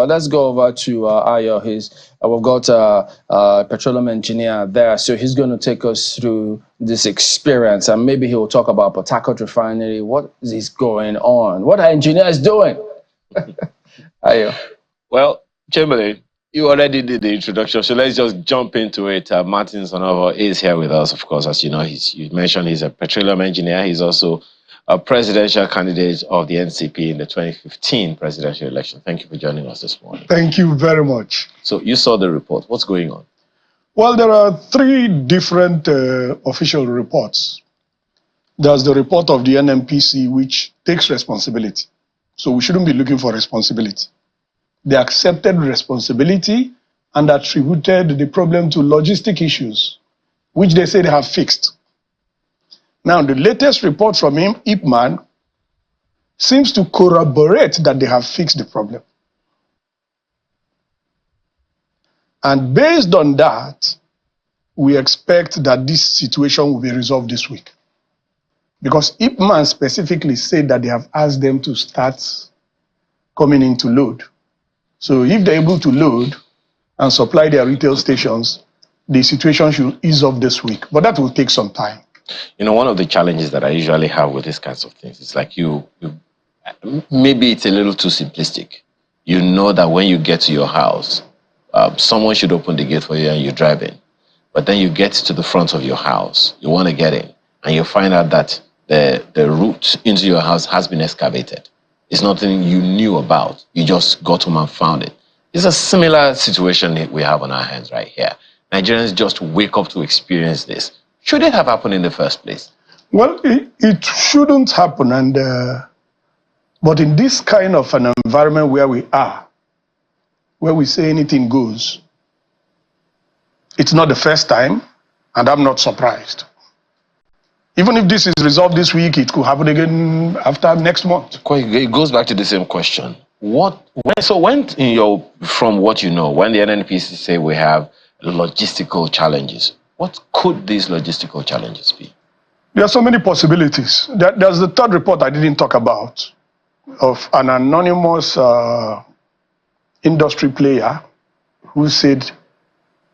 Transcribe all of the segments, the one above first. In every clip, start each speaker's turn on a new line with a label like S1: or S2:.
S1: But let's go over to Ayo. We've got a petroleum engineer there, so he's going to take us through this experience, and maybe he will talk about Port Harcourt Refinery. What is going on? What are engineers doing? Ayo.
S2: Well, Chamberlain, you already did the introduction, so let's just jump into it. Martin Sonovo is here with us, of course. As you know, you mentioned he's a petroleum engineer. He's also a presidential candidate of the NCP in the 2015 presidential election. Thank you for joining us this morning.
S3: Thank you very much.
S2: So you saw the report. What's going on?
S3: Well, there are three different official reports. There's the report of the NNPC, which takes responsibility. So we shouldn't be looking for responsibility. They accepted responsibility and attributed the problem to logistic issues, which they say they have fixed. Now, the latest report from Ipman seems to corroborate that they have fixed the problem. And based on that, we expect that this situation will be resolved this week. Because Ipman specifically said that they have asked them to start coming in to load. So if they're able to load and supply their retail stations, the situation should ease off this week. But that will take some time.
S2: You know, one of the challenges that I usually have with these kinds of things is like maybe it's a little too simplistic. You know that when you get to your house, someone should open the gate for you and you drive in. But then you get to the front of your house, you want to get in, and you find out that the route into your house has been excavated. It's nothing you knew about. You just got home and found it. It's a similar situation that we have on our hands right here. Nigerians just wake up to experience this. Should it have happened in the first place?
S3: Well, it shouldn't happen. But in this kind of an environment where we are, where we say anything goes, it's not the first time, and I'm not surprised. Even if this is resolved this week, it could happen again after next month.
S2: It goes back to the same question. From what you know, when the NNPC say we have logistical challenges, what could these logistical challenges be?
S3: There are so many possibilities. There's the third report I didn't talk about of an anonymous industry player who said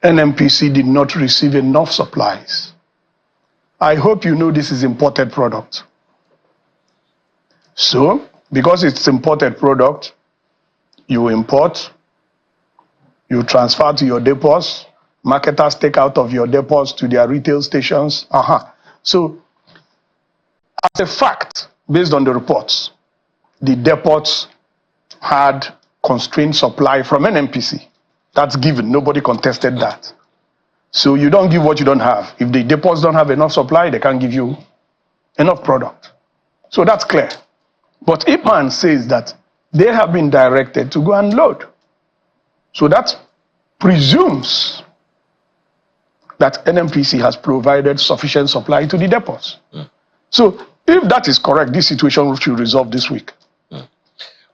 S3: NNPC did not receive enough supplies. I hope you know this is imported product. So, because it's imported product, you import, you transfer to your depots, marketers take out of your depots to their retail stations. So, as a fact, based on the reports, the depots had constrained supply from NNPC. That's given. Nobody contested that. So you don't give what you don't have. If the depots don't have enough supply, they can't give you enough product. So that's clear. But Ipman says that they have been directed to go and load. So that presumes that NNPC has provided sufficient supply to the depots. So if that is correct, this situation should resolve this week.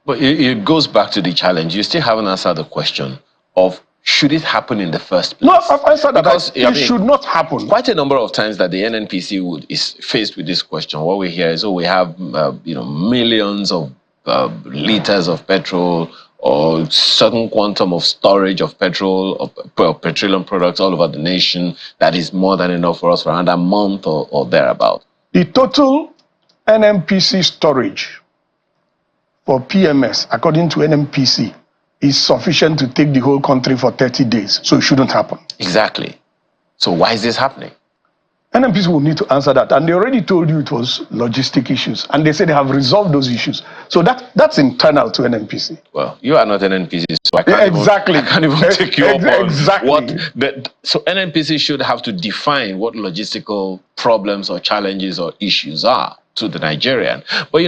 S2: But it goes back to the challenge. You still haven't answered the question of should it happen in the first place?
S3: No, I've answered that. Because it should not happen.
S2: Quite a number of times that the NNPC is faced with this question. What we hear is, we have millions of liters of petrol or certain quantum of storage of petrol or petroleum products all over the nation. That is more than enough for us for another month or thereabout.
S3: The total NNPC storage for PMS, according to NNPC, is sufficient to take the whole country for 30 days. So it shouldn't happen.
S2: Exactly. So why is this happening?
S3: NNPC will need to answer that. And they already told you it was logistic issues. And they said they have resolved those issues. So that's internal to NNPC.
S2: Well, you are not NNPC, so I can't even take you up on so NNPC should have to define what logistical problems or challenges or issues are to the Nigerian. But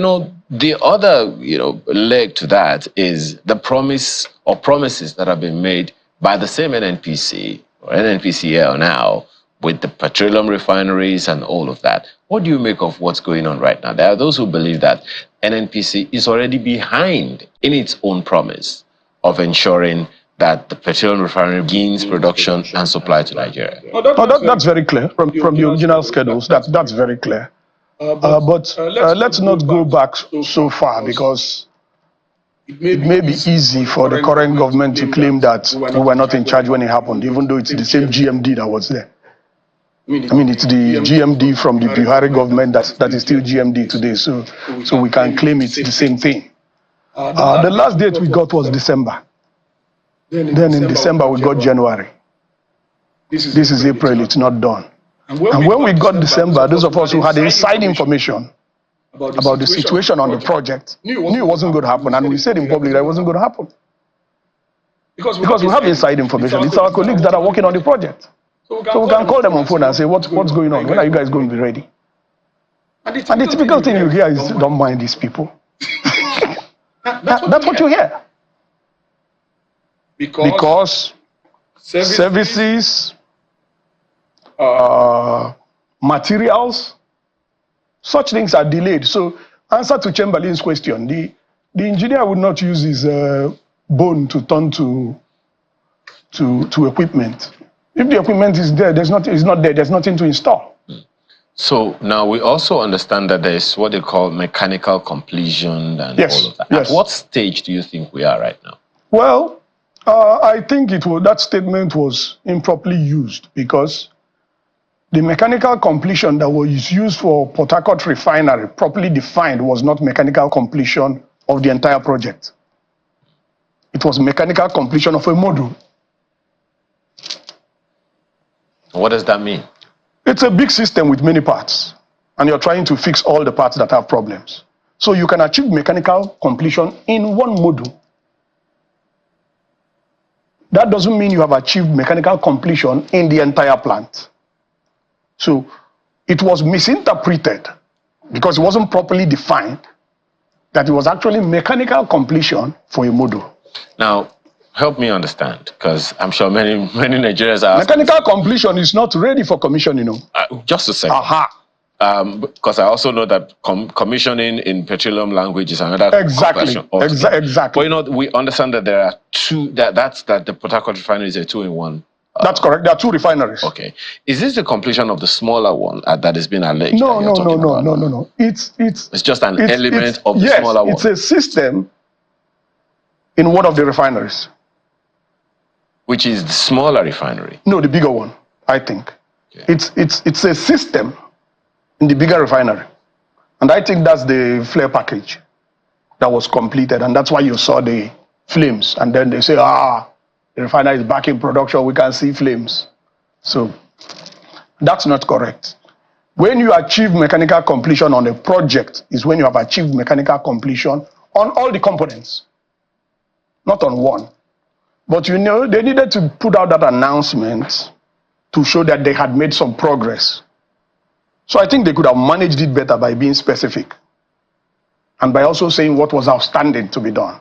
S2: the other leg to that is the promise or promises that have been made by the same NNPC or NNPCL now with the petroleum refineries and all of that. What do you make of what's going on right now? There are those who believe that NNPC is already behind in its own promise of ensuring that the petroleum refinery begins production and supply to Nigeria.
S3: That's very clear from the original schedules. That's very clear. But let's not go back so far, because it may be easy for the current government to claim that we were not in charge when it happened, even though it's the same GMD that was there. I mean, it's the GMD from the Buhari government that is still GMD today, so we can claim it's the same thing. The last date we got was December. Then in December we got January. This is April, it's not done. And when we got December, those of us who had inside information about the situation on the project knew it wasn't going to happen, and we said in public that it wasn't going to happen. Because we have inside information. It's our colleagues that are working on the project. So we can call them on phone and say, what's going on? When are you guys going to be ready? And the typical thing you hear is, don't mind these people. That's what you hear. Because services, materials, such things are delayed. So, answer to Chamberlain's question, the engineer would not use his bone to turn to equipment. If the equipment is there, it's not there, there's nothing to install.
S2: So now we also understand that there's what they call mechanical completion and all of that.
S3: Yes.
S2: At what stage do you think we are right now?
S3: Well, I think that statement was improperly used, because the mechanical completion that was used for Port Harcourt Refinery, properly defined, was not mechanical completion of the entire project. It was mechanical completion of a module.
S2: What does that mean?
S3: It's a big system with many parts, and you're trying to fix all the parts that have problems. So you can achieve mechanical completion in one module. That doesn't mean you have achieved mechanical completion in the entire plant. So it was misinterpreted, because it wasn't properly defined, that it was actually mechanical completion for a module.
S2: Now, help me understand, because I'm sure many Nigerians are asking.
S3: Mechanical completion is not ready for commissioning.
S2: Just a second.
S3: Aha.
S2: Because I also know that commissioning in petroleum language is another
S3: exactly.
S2: But we understand that there are two. That the Port Harcourt Refinery is a two-in-one.
S3: That's correct. There are two refineries.
S2: Okay. Is this the completion of the smaller one that has been alleged?
S3: No. It's
S2: just an element of the smaller one.
S3: It's a system in one of the refineries.
S2: Which is the smaller refinery?
S3: No, the bigger one, I think. Okay. It's a system in the bigger refinery. And I think that's the flare package that was completed. And that's why you saw the flames. And then they say, the refinery is back in production, we can see flames. So that's not correct. When you achieve mechanical completion on a project is when you have achieved mechanical completion on all the components, not on one. But they needed to put out that announcement to show that they had made some progress. So I think they could have managed it better by being specific and by also saying what was outstanding to be done.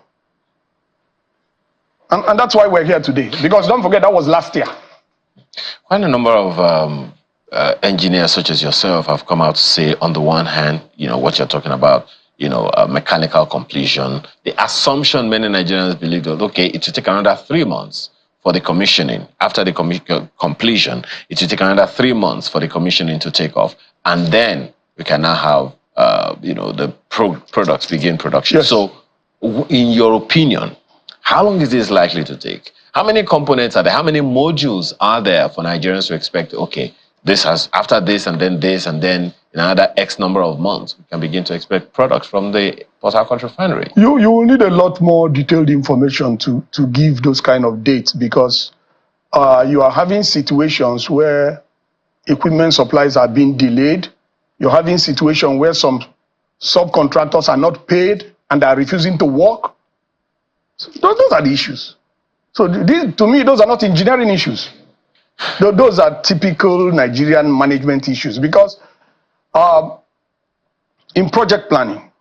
S3: And that's why we're here today, because don't forget that was last year.
S2: Quite a number of engineers such as yourself have come out to say, on the one hand, what you're talking about, mechanical completion. The assumption many Nigerians believe that, okay, it will take another 3 months for the commissioning. After the completion, it will take another 3 months for the commissioning to take off. And then we can now have, the products begin production.
S3: Yes.
S2: So in your opinion, how long is this likely to take? How many components are there? How many modules are there for Nigerians to expect, okay, after this, and then in another X number of months, we can begin to expect products from the Port Harcourt Refinery?
S3: You will need a lot more detailed information to give those kind of dates, because you are having situations where equipment supplies are being delayed. You're having situations where some subcontractors are not paid and are refusing to work. So those are the issues. So to me, those are not engineering issues. Those are typical Nigerian management issues, because in project planning,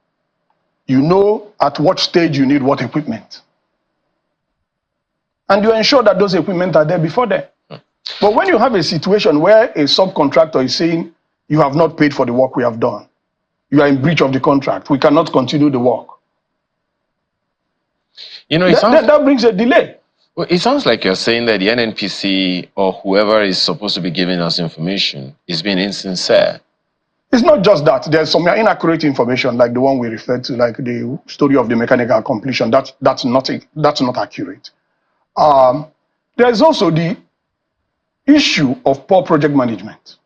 S3: you know at what stage you need what equipment. And you ensure that those equipment are there before then. But when you have a situation where a subcontractor is saying, you have not paid for the work we have done, you are in breach of the contract, we cannot continue the work. That brings a delay.
S2: Well, it sounds like you're saying that the NNPC or whoever is supposed to be giving us information is being insincere.
S3: It's not just that. There's some inaccurate information, like the one we referred to, like the story of the mechanical completion. That's not accurate. There's also the issue of poor project management.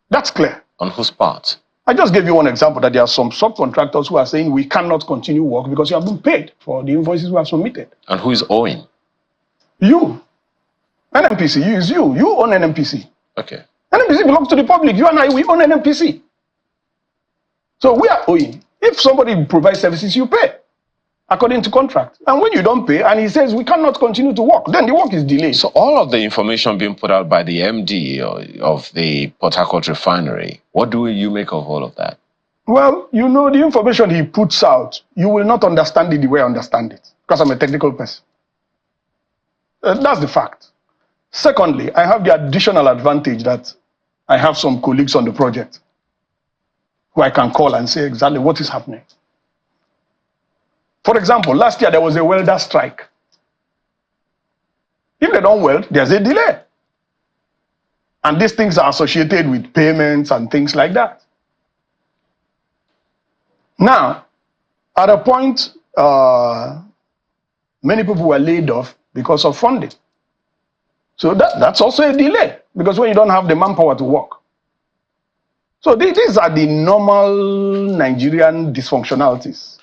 S3: That's clear.
S2: On whose part?
S3: I just gave you one example that there are some subcontractors who are saying we cannot continue work because you have been paid for the invoices we have submitted.
S2: And who is owing?
S3: You. NNPC, you. You own NNPC.
S2: Okay.
S3: NNPC belongs to the public. You and I, we own NNPC. So we are owing. If somebody provides services, you pay according to contract. And when you don't pay, and he says we cannot continue to work, then the work is delayed.
S2: So all of the information being put out by the MD of the Port Harcourt Refinery, what do you make of all of that?
S3: Well, you know, the information he puts out, you will not understand it the way I understand it, because I'm a technical person. That's the fact. Secondly, I have the additional advantage that I have some colleagues on the project who I can call and say exactly what is happening. For example, last year there was a welder strike. If they don't weld, there's a delay. And these things are associated with payments and things like that. Now, at a point, many people were laid off because of funding. So that's also a delay, because when you don't have the manpower to work. So these are the normal Nigerian dysfunctionalities.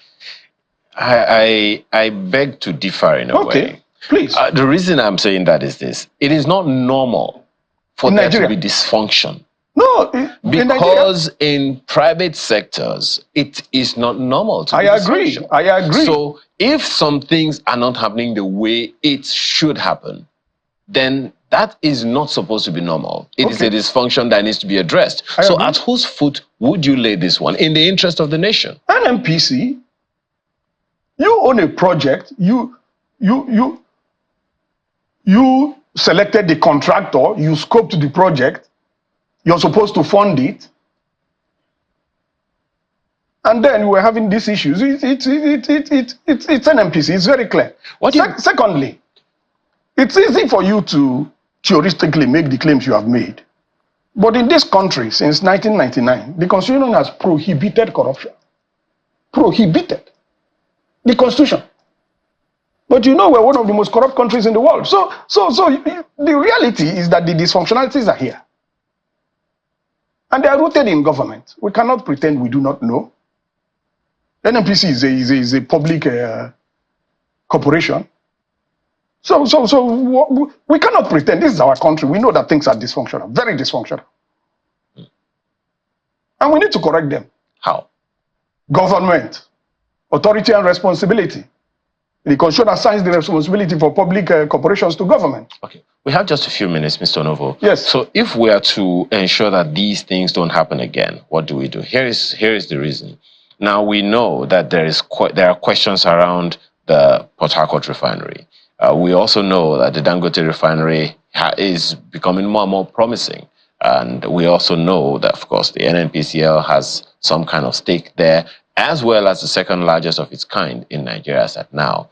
S2: I beg to differ in a way.
S3: Okay, please.
S2: The reason I'm saying that is this. It is not normal for there to be dysfunction.
S3: No,
S2: because in private sectors, it is not normal to be dysfunction.
S3: I agree.
S2: So if some things are not happening the way it should happen, then that is not supposed to be normal. It is a dysfunction that needs to be addressed. So at whose foot would you lay this one in the interest of the nation?
S3: NNPC, you own a project, you selected the contractor, you scoped the project, you're supposed to fund it, and then we're having these issues. It's NNPC, it's very clear. Secondly, it's easy for you to theoretically make the claims you have made. But in this country, since 1999, the Constitution has prohibited corruption. Prohibited. The Constitution. But you know we're one of the most corrupt countries in the world. So the reality is that the dysfunctionalities are here. And they are rooted in government. We cannot pretend we do not know. NNPC is a public corporation. So we cannot pretend. This is our country. We know that things are dysfunctional, very dysfunctional. And we need to correct them.
S2: How? Government.
S3: Authority and responsibility. The Constitution assigns the responsibility for public corporations to government.
S2: Okay. We have just a few minutes, Mr. Novo.
S3: Yes.
S2: So if we are to ensure that these things don't happen again, what do we do? Here is the reason. Now we know that there are questions around the Port Harcourt Refinery. We also know that the Dangote Refinery is becoming more and more promising. And we also know that, of course, the NNPCL has some kind of stake there, as well as the second largest of its kind in Nigeria as at now.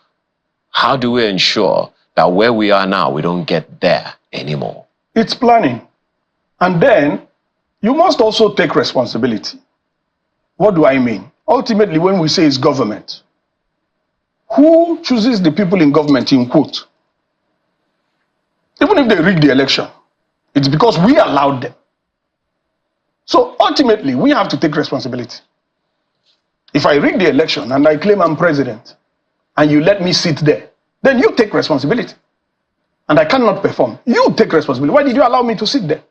S2: How do we ensure that where we are now, we don't get there anymore?
S3: It's planning. And then you must also take responsibility. What do I mean? Ultimately, when we say it's government, who chooses the people in government, in quote? Even if they rig the election, it's because we allowed them. So ultimately, we have to take responsibility. If I rig the election and I claim I'm president, and you let me sit there, then you take responsibility. And I cannot perform. You take responsibility. Why did you allow me to sit there?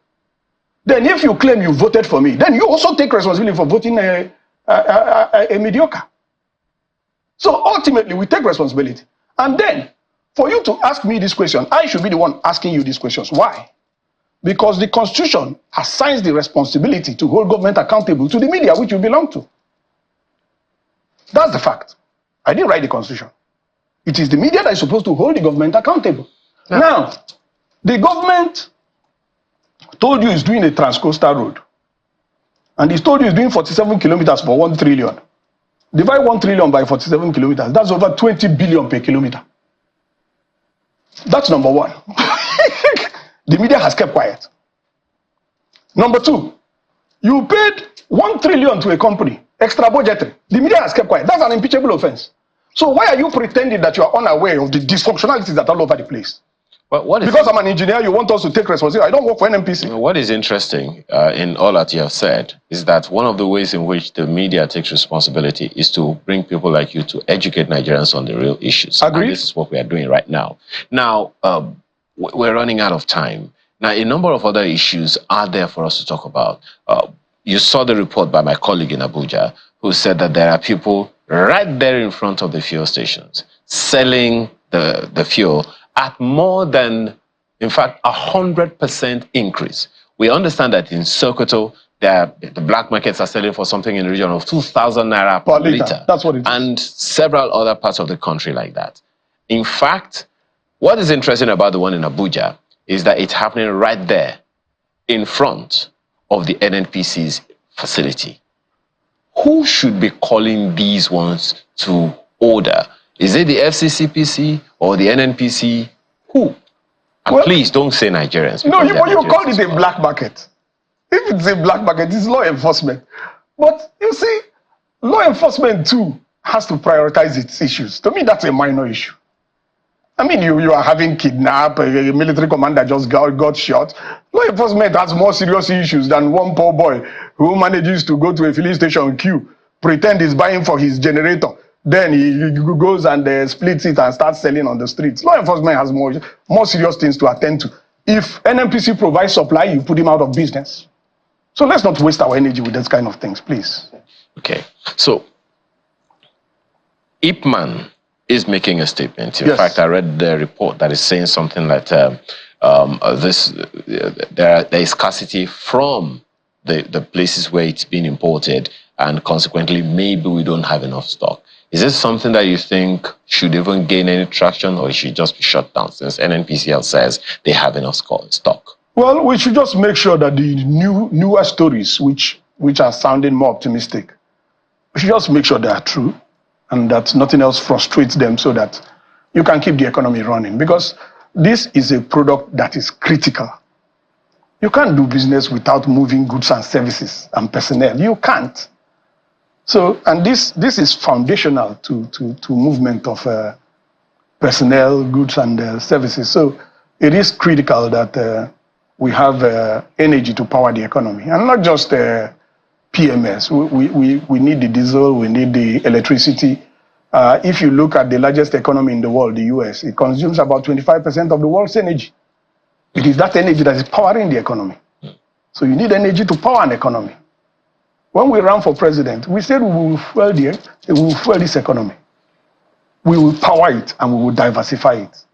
S3: Then if you claim you voted for me, then you also take responsibility for voting a mediocre. So ultimately, we take responsibility. And then, for you to ask me this question, I should be the one asking you these questions. Why? Because the Constitution assigns the responsibility to hold government accountable to the media which you belong to. That's the fact. I didn't write the Constitution. It is the media that is supposed to hold the government accountable. Yeah. Now, the government told you it's doing a transcoastal road. And it's told you it's doing 47 kilometers for 1 trillion. Divide 1 trillion by 47 kilometers. That's over 20 billion per kilometer. That's number one. The media has kept quiet. Number two, You paid 1 trillion to a company, extra budgetary. The media has kept quiet. That's an impeachable offense. So why are you pretending that you are unaware of the dysfunctionalities that are all over the place? Because I'm an engineer, you want us to take responsibility. I don't work for NNPC.
S2: What is interesting in all that you have said is that one of the ways in which the media takes responsibility is to bring people like you to educate Nigerians on the real issues.
S3: Agreed.
S2: And this is what we are doing right now. Now, we're running out of time. Now, a number of other issues are there for us to talk about. You saw the report by my colleague in Abuja who said that there are people right there in front of the fuel stations selling the fuel at more than, in fact, 100% increase. We understand that in Sokoto, the black markets are selling for something in the region of 2,000 naira per liter.
S3: That's what it is.
S2: And several other parts of the country like that. In fact, what is interesting about the one in Abuja is that it's happening right there in front of the NNPC's facility. Who should be calling these ones to order? Is it the FCCPC or the NNPC? Who? And well, please don't say Nigerians.
S3: No, you call it a black market. If it's a black market, it's law enforcement. But you see, law enforcement too has to prioritize its issues. To me, that's a minor issue. I mean, you are having kidnapped, a military commander just got shot. Law enforcement has more serious issues than one poor boy who manages to go to a filling station queue, pretend he's buying for his generator. Then he goes and splits it and starts selling on the streets. Law enforcement has more serious things to attend to. If NNPC provides supply, you put him out of business. So let's not waste our energy with those kind of things, please.
S2: Okay. So, Ipman is making a statement. In fact, I read the report that is saying something like there is scarcity from the places where it's been imported, and consequently, maybe we don't have enough stock. Is this something that you think should even gain any traction, or it should just be shut down since NNPCL says they have enough stock?
S3: Well, we should just make sure that the newer stories, which are sounding more optimistic, we should just make sure they are true and that nothing else frustrates them so that you can keep the economy running. Because this is a product that is critical. You can't do business without moving goods and services and personnel. You can't. So, and this is foundational to movement of personnel, goods, and services. So, it is critical that we have energy to power the economy, and not just PMS. We need the diesel, we need the electricity. If you look at the largest economy in the world, the US, it consumes about 25% of the world's energy. It is that energy that is powering the economy. So, you need energy to power an economy. When we ran for president, we said we will fuel this economy. We will power it and we will diversify it.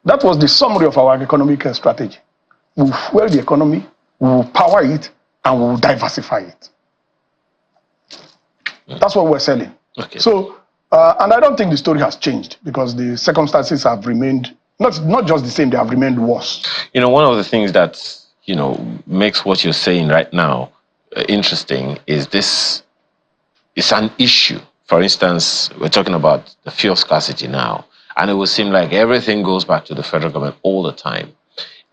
S3: That was the summary of our economic strategy. We will fuel the economy, we will power it, and we will diversify it. That's what we're selling. Okay. So, and I don't think the story has changed because the circumstances have remained, not just the same, they have remained worse.
S2: You know, one of the things that, makes what you're saying right now interesting is this is an issue. For instance, we're talking about the fuel scarcity now, and it will seem like everything goes back to the federal government all the time.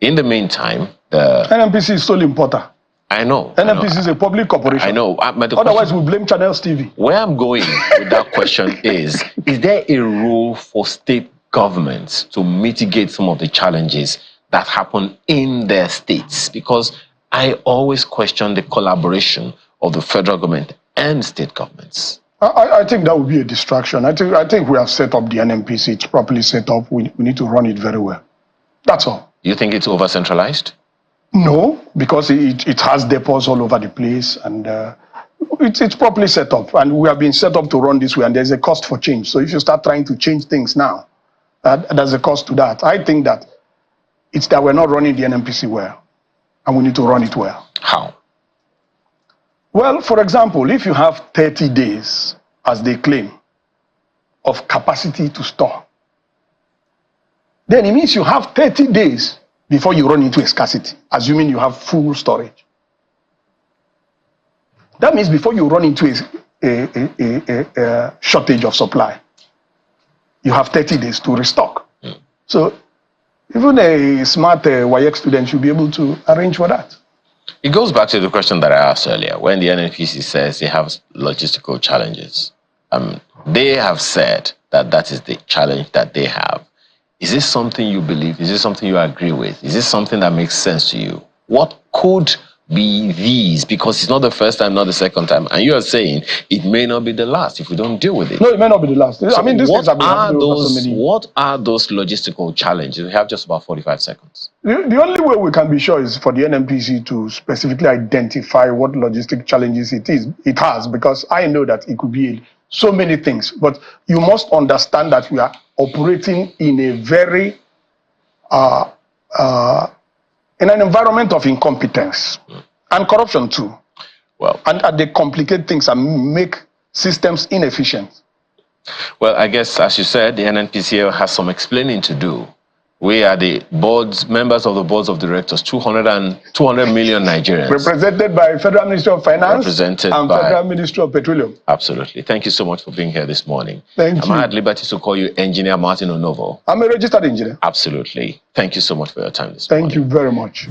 S2: In the meantime, the
S3: NNPC is sole importer.
S2: I know.
S3: NNPC is a public corporation.
S2: I know.
S3: Otherwise, we blame Channels TV.
S2: Where I'm going with that question is there a role for state governments to mitigate some of the challenges that happen in their states? Because I always question the collaboration of the federal government and state governments.
S3: I think that would be a distraction. I think we have set up the NNPC. It's properly set up. We need to run it very well. That's all.
S2: You think it's over-centralized?
S3: No, because it has depots all over the place, and it's properly set up. And we have been set up to run this way, and there's a cost for change. So if you start trying to change things now, there's a cost to that. I think that it's that we're not running the NNPC well, and we need to run it well.
S2: How?
S3: Well, for example, if you have 30 days, as they claim, of capacity to store, then it means you have 30 days before you run into a scarcity, assuming you have full storage. That means before you run into a shortage of supply, you have 30 days to restock. So even a smart WAEC student should be able to arrange for that.
S2: It goes back to the question that I asked earlier. When the NNPC says they have logistical challenges, they have said that that is the challenge that they have. Is this something you believe? Is this something you agree with? Is this something that makes sense to you? What could be these? Because it's not the first time, not the second time. And you are saying it may not be the last if we don't deal with it.
S3: No, it may not be the last.
S2: So
S3: I mean, these things have been happening over so many...
S2: What are those logistical challenges? We have just about 45 seconds.
S3: The only way we can be sure is for the NNPC to specifically identify what logistic challenges it has, because I know that it could be so many things. But you must understand that we are operating in a very in an environment of incompetence and corruption too.
S2: Well,
S3: and they complicate things and make systems inefficient.
S2: Well, I guess, as you said, the NNPC has some explaining to do. We are the members of the boards of directors, 200 million Nigerians. Represented
S3: by Federal Ministry of Finance and Federal Ministry of Petroleum.
S2: Absolutely. Thank you so much for being here this morning.
S3: Thank you.
S2: Am I at liberty to call you Engineer Martin Onovo?
S3: I'm a registered engineer.
S2: Absolutely. Thank you so much for your time this morning.
S3: Thank you very much.